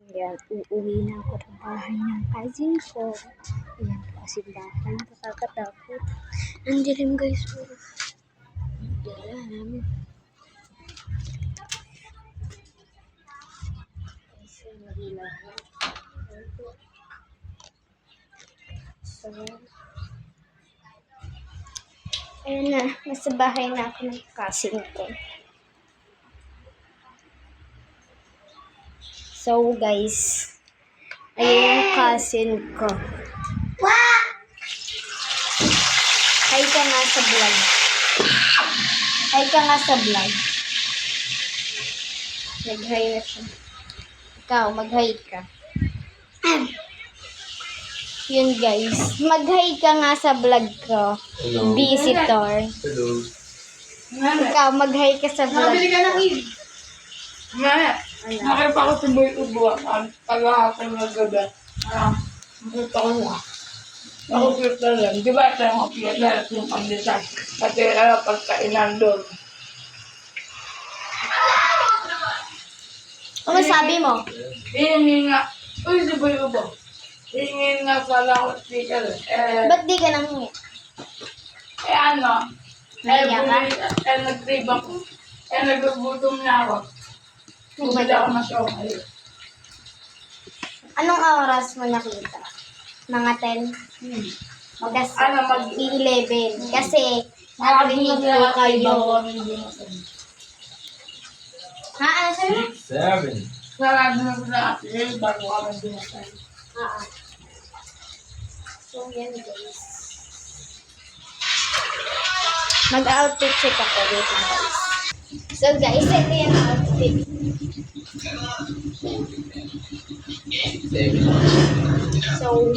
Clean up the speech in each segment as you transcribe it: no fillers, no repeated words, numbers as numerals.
Ayan, uuwi na ako sa bahay ng cousin ko. Ayan po kasi bahay. Nakakatakot. Ang dilim guys. Dilim. So, ayan na. Nasa bahay na ako ng cousin ko. So guys, ayun yung cousin ko. Hi ka nga sa vlog. Hi ka nga sa vlog. Mag-hi na siya. Ikaw, mag-hi ka. Yun guys, mag-hi ka nga sa vlog ko. Hello. Visitor. Hello. Ikaw, mag-hi ka sa vlog Nakabili ka ko. ng id. Nakita ko sa boy ubuan. Pag-ahapon ng gabi. Nakita ko na. Ako kita lang. Di ba ito yung kapila yung pandisan? Kasi pagkainan doon. Ano sabi mo? Hingin nga. Uy, si boy ubo. Hingin nga pala ako speaker. Ba't di ka nanghingi? Ano? Naiyak ka? Nag-crave ako. Nagugutom na ako. Bumili ako ng siomay. Anong oras mo nakita? Mga 10? Kasi Ano, 11. Kasi narinig ko kayo. Ha? Ano sabi mo? 7. Sarado na sila ate, bago kami binasay. So, yan guys. Mag-outfit check ako dito guys. So guys, ito yung outfit. 7. So,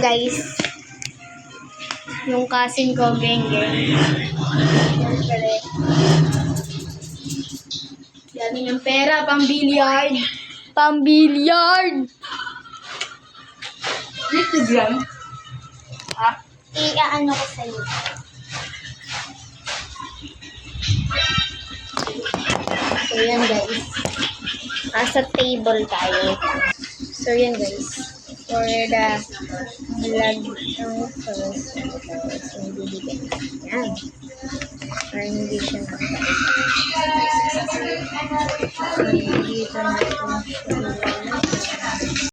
guys, yung cousin ko, Geng-Geng. Siyempre, dami ng pera, pang-billiard. Pang-billiard! Dito dyan? Ha? I-ano ko sa'yo. So, yan guys. Nasa table tayo. So, yan guys. For the vlog ng first. So, bibigyan. Yan. Para hindi siya nakakita. So, dito natin siya.